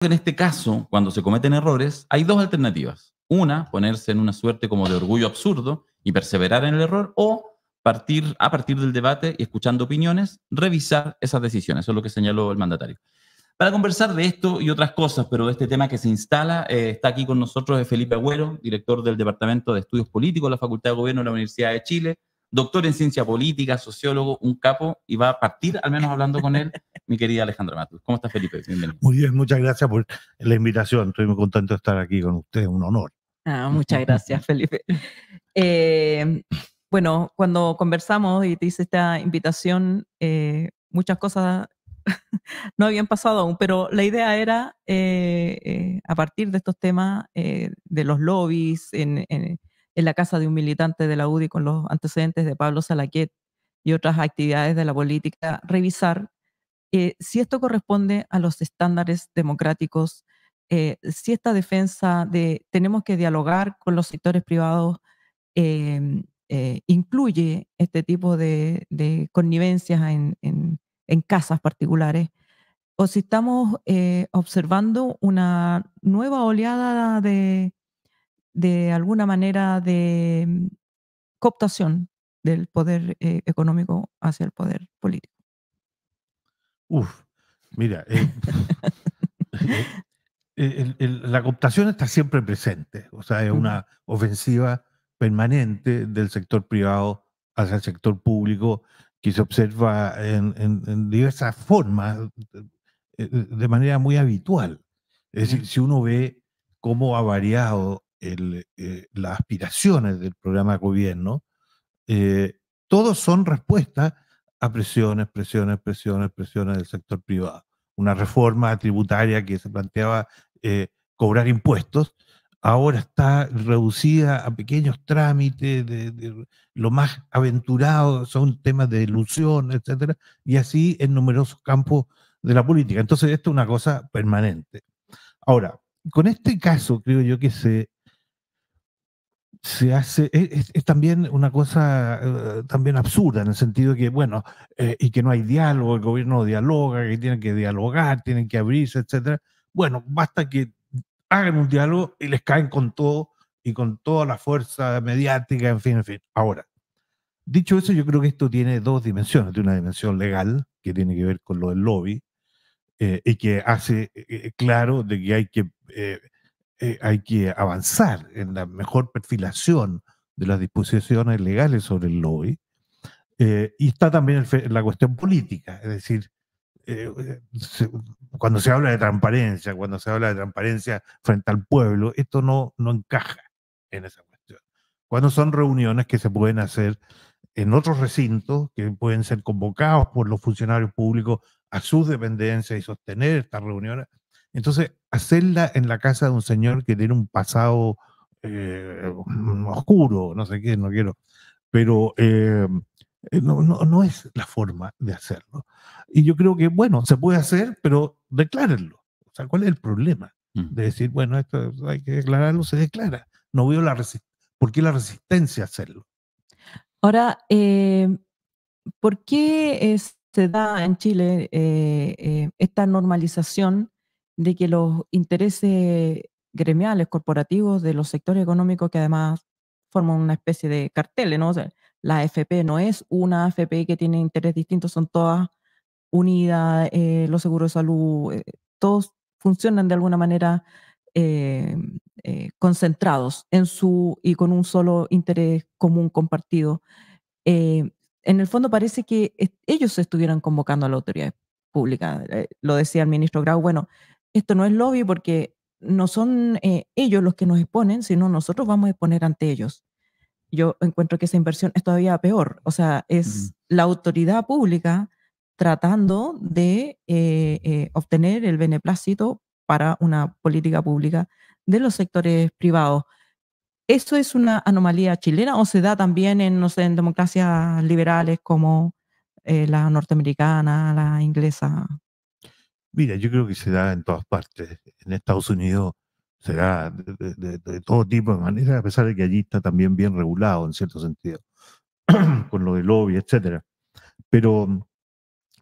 En este caso, cuando se cometen errores, hay dos alternativas. Una, ponerse en una suerte como de orgullo absurdo y perseverar en el error, o a partir del debate y escuchando opiniones, revisar esas decisiones. Eso es lo que señaló el mandatario. Para conversar de esto y otras cosas, pero de este tema que se instala, está aquí con nosotros Felipe Agüero, director del Departamento de Estudios Políticos de la Facultad de Gobierno de la Universidad de Chile, doctor en ciencia política, sociólogo, un capo, y va a partir al menos hablando con él mi querida Alejandra Matus. ¿Cómo estás, Felipe? Bienvenido. Muy bien, muchas gracias por la invitación. Estoy muy contento de estar aquí con usted, un honor. Muchas gracias, Felipe. Bueno, cuando conversamos y te hice esta invitación, muchas cosas no habían pasado aún, pero la idea era, a partir de estos temas, de los lobbies en la casa de un militante de la UDI con los antecedentes de Pablo Salaquet y otras actividades de la política, revisar si esto corresponde a los estándares democráticos, si esta defensa de tenemos que dialogar con los sectores privados incluye este tipo de connivencias en casas particulares, o si estamos observando una nueva oleada de alguna manera de cooptación del poder económico hacia el poder político. Mira, la cooptación está siempre presente, o sea, es una ofensiva permanente del sector privado hacia el sector público que se observa en diversas formas, de manera muy habitual. Es decir, si uno ve cómo ha variado las aspiraciones del programa de gobierno, todos son respuestas a presiones del sector privado. Una reforma tributaria que se planteaba cobrar impuestos, ahora está reducida a pequeños trámites, de lo más aventurado, son temas de ilusión, etcétera, y así en numerosos campos de la política. Entonces, esto es una cosa permanente. Ahora, con este caso, creo yo que se hace, es también una cosa también absurda, en el sentido de que, bueno, y que no hay diálogo, el gobierno no dialoga, que tienen que dialogar, tienen que abrirse, etcétera. Bueno, basta que hagan un diálogo y les caen con todo y con toda la fuerza mediática, en fin, en fin. Ahora, dicho eso, yo creo que esto tiene dos dimensiones. Tiene una dimensión legal, que tiene que ver con lo del lobby, y que hace claro de que hay que avanzar en la mejor perfilación de las disposiciones legales sobre el lobby. Y está también la cuestión política, es decir, cuando se habla de transparencia, frente al pueblo, esto no encaja en esa cuestión. Cuando son reuniones que se pueden hacer en otros recintos, que pueden ser convocados por los funcionarios públicos a sus dependencias y sostener estas reuniones. Entonces, hacerla en la casa de un señor que tiene un pasado oscuro, no sé qué, no quiero, pero no es la forma de hacerlo. Y yo creo que, bueno, se puede hacer, pero declárenlo. O sea, ¿cuál es el problema? De decir, bueno, esto hay que declararlo, se declara. No veo por qué la resistencia a hacerlo. Ahora, ¿por qué se da en Chile esta normalización de que los intereses gremiales, corporativos de los sectores económicos, que además forman una especie de carteles, ¿no? O sea, la AFP no es una AFP que tiene intereses distintos, son todas unidas, los seguros de salud, todos funcionan de alguna manera concentrados y con un solo interés común compartido. En el fondo parece que ellos estuvieran convocando a la autoridad pública. Lo decía el ministro Grau, bueno, esto no es lobby porque no son ellos los que nos exponen, sino nosotros vamos a exponer ante ellos. Yo encuentro que esa inversión es todavía peor, o sea, es la autoridad pública tratando de obtener el beneplácito para una política pública de los sectores privados. ¿Eso es una anomalía chilena o se da también en, no sé, en democracias liberales como la norteamericana, la inglesa? Mira, yo creo que se da en todas partes. En Estados Unidos se da de todo tipo de maneras, a pesar de que allí está también bien regulado en cierto sentido, con lo de lobby, etcétera. Pero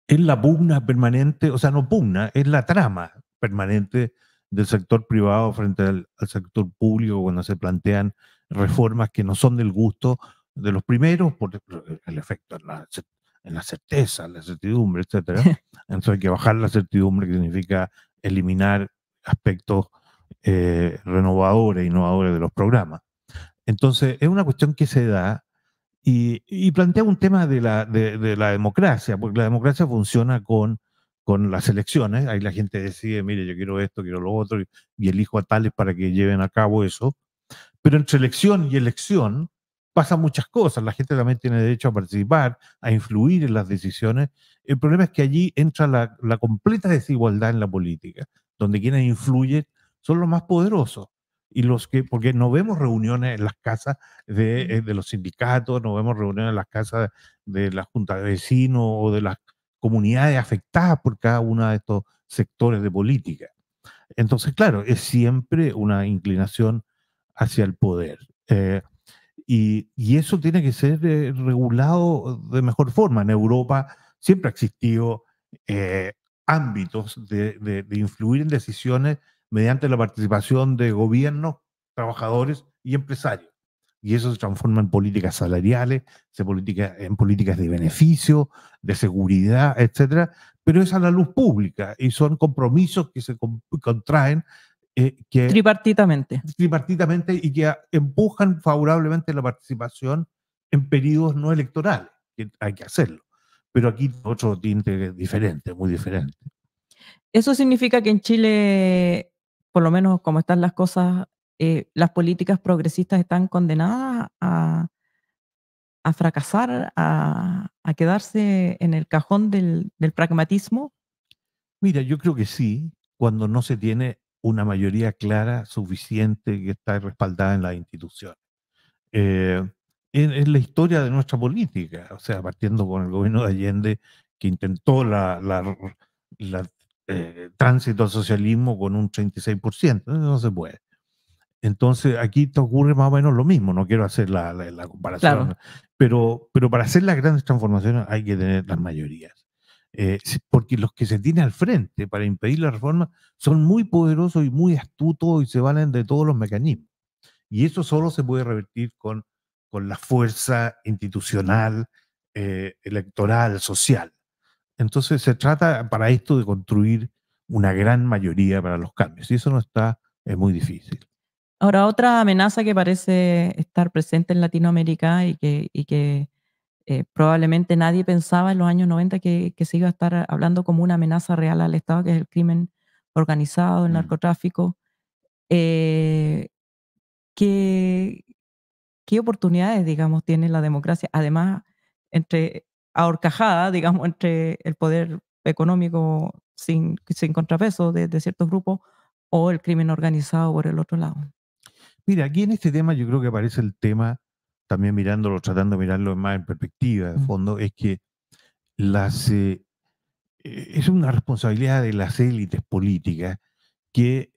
es la pugna permanente, o sea, no pugna, es la trama permanentes del sector privado frente al sector público cuando se plantean reformas que no son del gusto de los primeros, por el efecto en la certeza, la certidumbre, etcétera. Entonces hay que bajar la certidumbre, que significa eliminar aspectos renovadores, innovadores de los programas. Entonces es una cuestión que se da y plantea un tema de la democracia, porque la democracia funciona con las elecciones. Ahí la gente decide, mire, yo quiero esto, quiero lo otro, y elijo a tales para que lleven a cabo eso. Pero entre elección y elección pasan muchas cosas. La gente también tiene derecho a participar, a influir en las decisiones. El problema es que allí entra la completa desigualdad en la política, donde quienes influyen son los más poderosos. Y porque no vemos reuniones en las casas de los sindicatos, no vemos reuniones en las casas de la junta de vecinos o de las comunidades afectadas por cada uno de estos sectores de política. Entonces, claro, es siempre una inclinación hacia el poder. Y eso tiene que ser regulado de mejor forma. En Europa siempre ha existido ámbitos de influir en decisiones mediante la participación de gobiernos, trabajadores y empresarios. Y eso se transforma en políticas salariales, en políticas de beneficio, de seguridad, etcétera, pero es a la luz pública y son compromisos que se contraen tripartitamente y que empujan favorablemente la participación en periodos no electorales, que hay que hacerlo. Pero aquí otro tinte diferente, muy diferente. Eso significa que en Chile, por lo menos como están las cosas, las políticas progresistas están condenadas a fracasar, a quedarse en el cajón del pragmatismo. Mira, yo creo que sí, cuando no se tiene una mayoría clara, suficiente, que está respaldada en las instituciones. En la historia de nuestra política, o sea, partiendo con el gobierno de Allende, que intentó tránsito al socialismo con un 36%, no se puede. Entonces, aquí te ocurre más o menos lo mismo, no quiero hacer la comparación, Claro. pero para hacer las grandes transformaciones hay que tener las mayorías. Porque los que se tienen al frente para impedir la reforma son muy poderosos y muy astutos y se valen de todos los mecanismos. Y eso solo se puede revertir con la fuerza institucional, electoral, social. Entonces se trata para esto de construir una gran mayoría para los cambios. Y eso no está, es muy difícil. Ahora, otra amenaza que parece estar presente en Latinoamérica y que probablemente nadie pensaba en los años 90 que se iba a estar hablando como una amenaza real al Estado, que es el crimen organizado, el narcotráfico. ¿Qué, qué oportunidades, digamos, tiene la democracia? Además, entre ahorcajada, digamos, entre el poder económico sin contrapeso de ciertos grupos o el crimen organizado por el otro lado. Mira, aquí en este tema yo creo que aparece el tema, también mirándolo, tratando de mirarlo más en perspectiva, de fondo, es que es una responsabilidad de las élites políticas que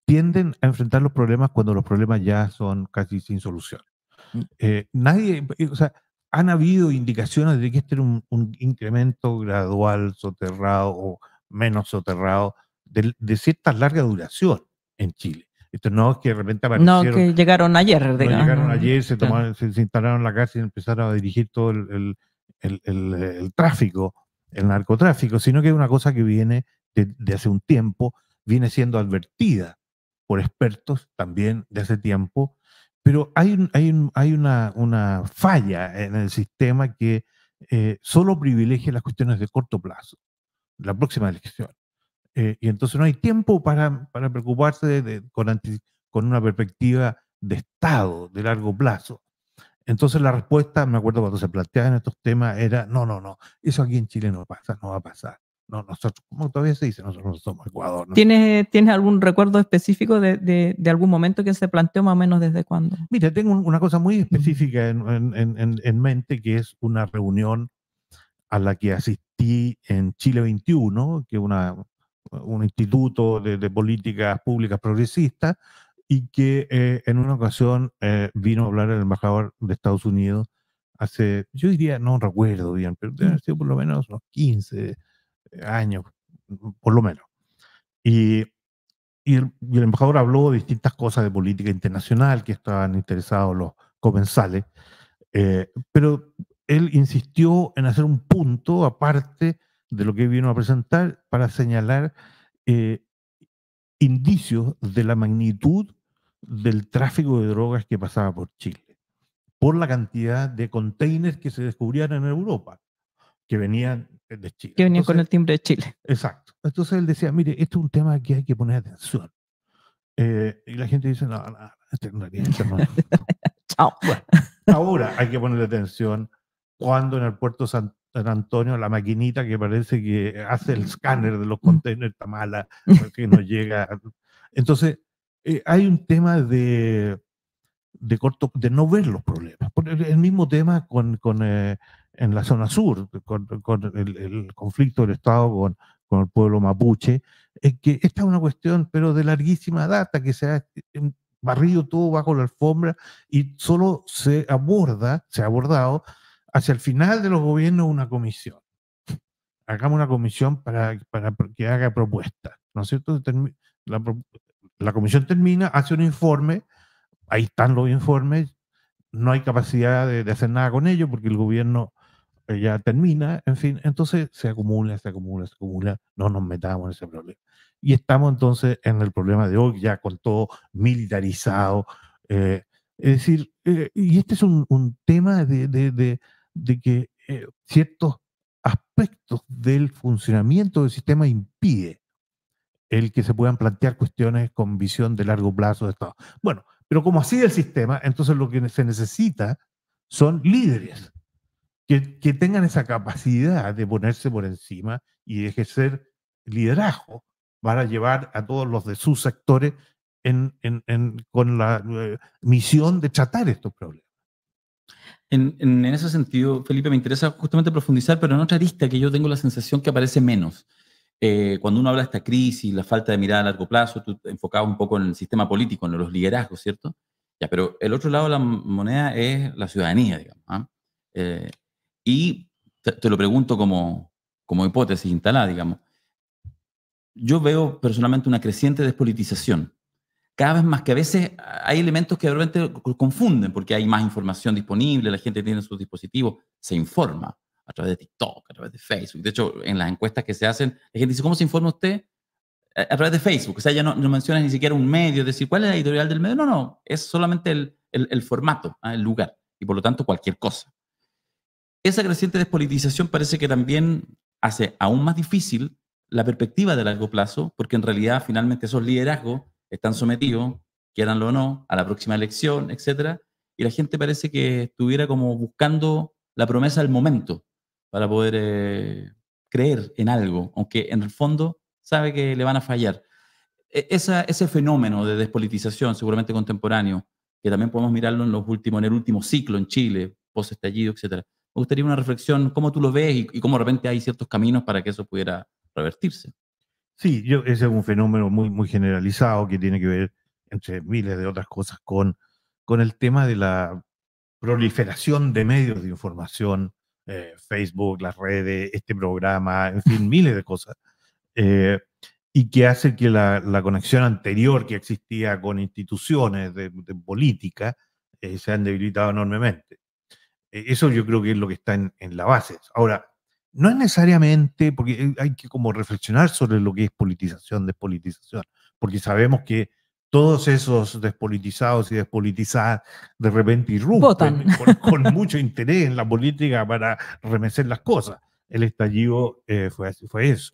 tienden a enfrentar los problemas cuando los problemas ya son casi sin solución. O sea, han habido indicaciones de que este era un incremento gradual, soterrado o menos soterrado, de cierta larga duración en Chile. Esto no es que de repente aparecieron. No, que llegaron ayer, No digamos. llegaron ayer, se Claro. instalaron en la cárcel y empezaron a dirigir todo el tráfico, el narcotráfico, sino que es una cosa que viene de hace un tiempo, viene siendo advertida por expertos también de hace tiempo, pero hay una falla en el sistema que solo privilegia las cuestiones de corto plazo, la próxima elección. Y entonces no hay tiempo para preocuparse con una perspectiva de Estado de largo plazo. Entonces la respuesta, me acuerdo cuando se planteaban estos temas, era no, eso aquí en Chile no pasa, no va a pasar. No, nosotros, como todavía se dice, nosotros no somos Ecuador. ¿No? ¿Tienes algún recuerdo específico de algún momento que se planteó más o menos desde cuándo? Mira, tengo una cosa muy específica en mente, que es una reunión a la que asistí en Chile 21, que es un instituto de políticas públicas progresistas, y que en una ocasión vino a hablar el embajador de Estados Unidos hace, yo diría, no recuerdo bien, pero debe haber sido por lo menos unos 15 años, por lo menos. Y, y el embajador habló de distintas cosas de política internacional que estaban interesados los comensales, pero él insistió en hacer un punto aparte de lo que vino a presentar para señalar eh, indicios de la magnitud del tráfico de drogas que pasaba por Chile, por la cantidad de containers que se descubrían en Europa, que venían de Chile. Que venían con el Entonces, timbre de Chile. exacto. Entonces él decía, mire, esto es un tema que hay que poner atención. Y la gente dice, no, en realidad esto no. Chao. Bueno, ahora hay que ponerle atención cuando en el puerto San Antonio la maquinita que parece que hace el escáner de los containers está mala, que no llega. Entonces, hay un tema de no ver los problemas. El mismo tema en la zona sur, con el conflicto del Estado con el pueblo mapuche, es que esta es una cuestión, pero de larguísima data, que se ha barrido todo bajo la alfombra y solo se ha abordado hacia el final de los gobiernos una comisión. Hagamos una comisión para que haga propuestas, ¿no es cierto? La comisión termina, hace un informe, ahí están los informes, no hay capacidad de hacer nada con ellos porque el gobierno ya termina, en fin, entonces se acumula, no nos metamos en ese problema. Y estamos entonces en el problema de hoy, ya con todo militarizado. Es decir, y este es un tema de que ciertos aspectos del funcionamiento del sistema impide el que se puedan plantear cuestiones con visión de largo plazo de Estado. Bueno, pero como así el sistema, entonces lo que se necesita son líderes que tengan esa capacidad de ponerse por encima y de ejercer liderazgo para llevar a todos los de sus sectores con la misión de tratar estos problemas. En ese sentido, Felipe, me interesa justamente profundizar, pero en otra arista que yo tengo la sensación que aparece menos. Cuando uno habla de esta crisis, la falta de mirada a largo plazo, tú te enfocabas un poco en el sistema político, en los liderazgos, ¿cierto? Ya, pero el otro lado de la moneda es la ciudadanía, digamos. ¿Ah? Y te lo pregunto como hipótesis instalada, digamos. Yo veo personalmente una creciente despolitización. Cada vez más, que a veces hay elementos que de repente confunden, porque hay más información disponible, la gente tiene sus dispositivos, se informa a través de TikTok, a través de Facebook. De hecho, en las encuestas que se hacen, la gente dice, ¿cómo se informa usted? A través de Facebook. O sea, ya no mencionas ni siquiera un medio, es decir, ¿cuál es la editorial del medio? No, es solamente el formato, el lugar, y por lo tanto cualquier cosa. Esa creciente despolitización parece que también hace aún más difícil la perspectiva de largo plazo, porque en realidad finalmente esos liderazgos están sometidos, quieranlo o no, a la próxima elección, etcétera, y la gente parece que estuviera como buscando la promesa del momento para poder creer en algo, aunque en el fondo sabe que le van a fallar. Ese fenómeno de despolitización, seguramente contemporáneo, que también podemos mirarlo en el último ciclo en Chile, post-estallido, etcétera. Me gustaría una reflexión, cómo tú lo ves y cómo de repente hay ciertos caminos para que eso pudiera revertirse. Sí, ese es un fenómeno muy, muy generalizado que tiene que ver, entre miles de otras cosas, con el tema de la proliferación de medios de información, Facebook, las redes, este programa, en fin, miles de cosas, eh, y que hace que la conexión anterior que existía con instituciones de política se han debilitado enormemente. Eso yo creo que es lo que está en la base. Ahora, no es necesariamente, porque hay que como reflexionar sobre lo que es politización, despolitización, porque sabemos que todos esos despolitizados y despolitizadas de repente irrumpen con mucho interés en la política para remecer las cosas. El estallido fue eso.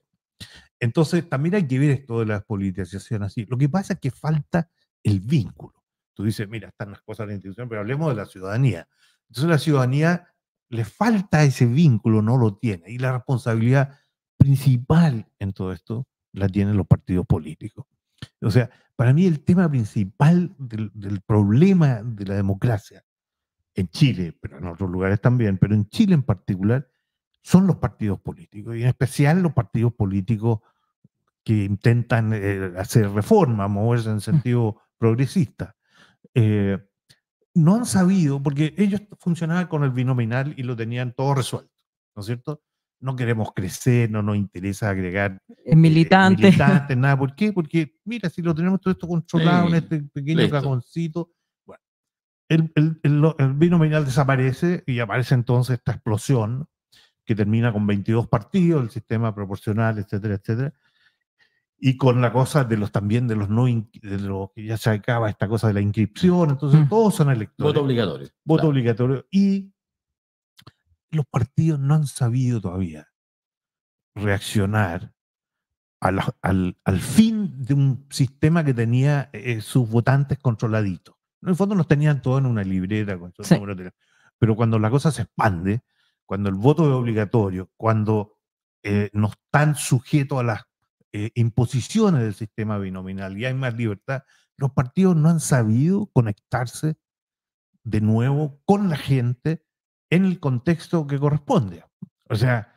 Entonces, también hay que ver esto de la despolitización así. Lo que pasa es que falta el vínculo. Tú dices, mira, están las cosas de la institución, pero hablemos de la ciudadanía. Entonces, la ciudadanía le falta ese vínculo, no lo tiene. Y la responsabilidad principal en todo esto la tienen los partidos políticos. O sea, para mí el tema principal del problema de la democracia en Chile, pero en otros lugares también, pero en Chile en particular, son los partidos políticos, y en especial los partidos políticos que intentan hacer reformas, moverse en sentido progresista. No han sabido, porque ellos funcionaban con el binominal y lo tenían todo resuelto, ¿no es cierto? no queremos crecer, no nos interesa agregar Militantes. nada. ¿Por qué? Porque, mira, si lo tenemos todo esto controlado en este pequeño listo. cajoncito, bueno, el binominal desaparece y aparece entonces esta explosión que termina con 22 partidos, el sistema proporcional, etcétera, etcétera. Y con la cosa de los también de los no de lo que ya se acaba esta cosa de la inscripción, entonces todos son electores. Voto obligatorio. Voto Claro. obligatorio. Y los partidos no han sabido todavía reaccionar al fin de un sistema que tenía sus votantes controladitos. En el fondo los tenían todos en una libreta con sus números de teléfono. Pero cuando la cosa se expande, cuando el voto es obligatorio, cuando no están sujetos a las imposiciones del sistema binominal y hay más libertad, los partidos no han sabido conectarse de nuevo con la gente en el contexto que corresponde. O sea,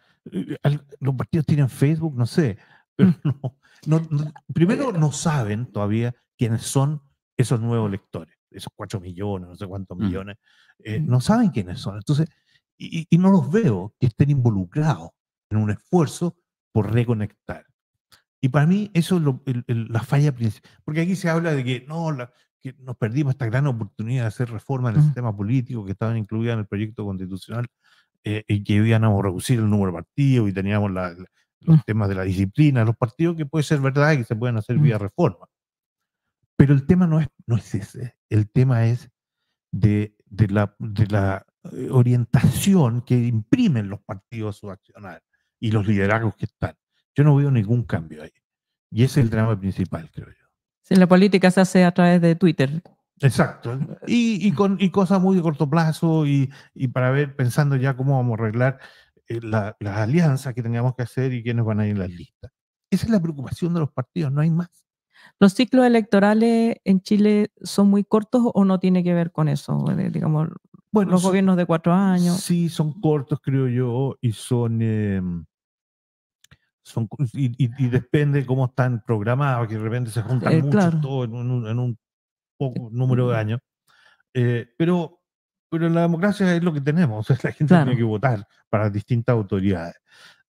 los partidos tienen Facebook, no sé, pero primero no saben todavía quiénes son esos nuevos lectores, esos 4 millones, no sé cuántos millones, no saben quiénes son. Entonces, y no los veo que estén involucrados en un esfuerzo por reconectar. Y para mí eso es la falla principal. Porque aquí se habla de que no, que nos perdimos esta gran oportunidad de hacer reformas en el sistema político que estaban incluidas en el proyecto constitucional y que íbamos a reducir el número de partidos y teníamos los temas de la disciplina de los partidos, que puede ser verdad y que se pueden hacer vía reforma. Pero el tema no es ese. El tema es de la orientación que imprimen los partidos a su accionar y los liderazgos que están. Yo no veo ningún cambio ahí. Y ese es el drama principal, creo yo. Si la política se hace a través de Twitter. Exacto. Y cosas muy de corto plazo y para ver, pensando ya cómo vamos a arreglar las alianzas que tengamos que hacer y quiénes van a ir en las listas. Esa es la preocupación de los partidos, no hay más. ¿Los ciclos electorales en Chile son muy cortos o no tiene que ver con eso? Digamos, bueno, los gobiernos de 4 años. Sí, son cortos, creo yo, y y depende cómo están programados, que de repente se juntan muchos claro. todos en un poco número de años. Pero en la democracia es lo que tenemos, o sea, la gente tiene que votar para distintas autoridades.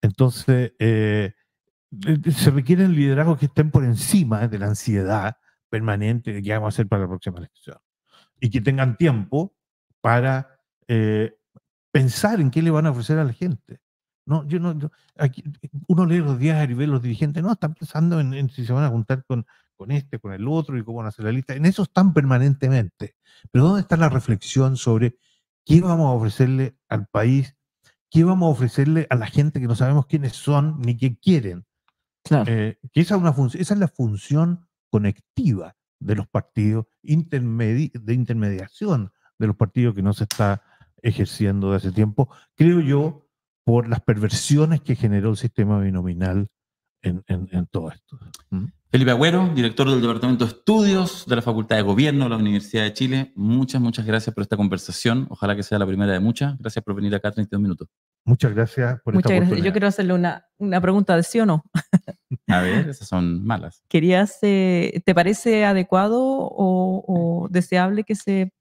Entonces, se requieren liderazgos que estén por encima de la ansiedad permanente de qué vamos a hacer para la próxima elección. Y que tengan tiempo para pensar en qué le van a ofrecer a la gente. No, aquí, uno lee los diarios y ve los dirigentes, no, están pensando en si se van a juntar con este, con el otro y cómo van a hacer la lista. En eso están permanentemente. Pero ¿dónde está la reflexión sobre qué vamos a ofrecerle al país? ¿Qué vamos a ofrecerle a la gente que no sabemos quiénes son ni qué quieren? Claro. Que esa es la función conectiva de los partidos, de intermediación de los partidos que no se está ejerciendo de hace tiempo, creo yo, por las perversiones que generó el sistema binominal en todo esto. Felipe Agüero, director del Departamento de Estudios de la Facultad de Gobierno de la Universidad de Chile. Muchas gracias por esta conversación. Ojalá que sea la primera de muchas. Gracias por venir acá a 32 minutos. Muchas gracias por esta oportunidad. Yo quiero hacerle una pregunta de sí o no. A ver, esas son malas. ¿Te parece adecuado o deseable que se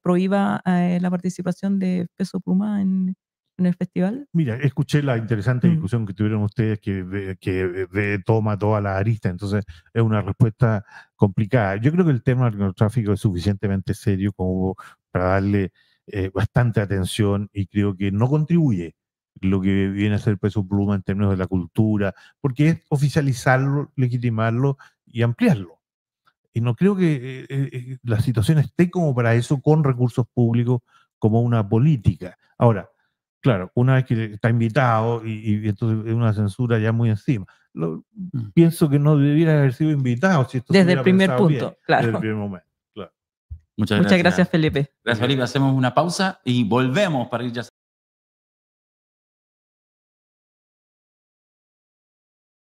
prohíba la participación de Peso Pluma en el festival? Mira, escuché la interesante discusión que tuvieron ustedes que toma toda la arista, entonces es una respuesta complicada. Yo creo que el tema del narcotráfico es suficientemente serio como para darle bastante atención y creo que no contribuye lo que viene a ser Peso Pluma en términos de la cultura, porque es oficializarlo, legitimarlo y ampliarlo. Y no creo que la situación esté como para eso con recursos públicos como una política. Ahora, claro, una vez que está invitado y entonces es una censura ya muy encima. Pienso que no debiera haber sido invitado. Si esto desde el primer punto, bien, claro. Desde el primer momento, claro. Muchas gracias, Felipe. Gracias, Felipe. Hacemos una pausa y volvemos para ir ya.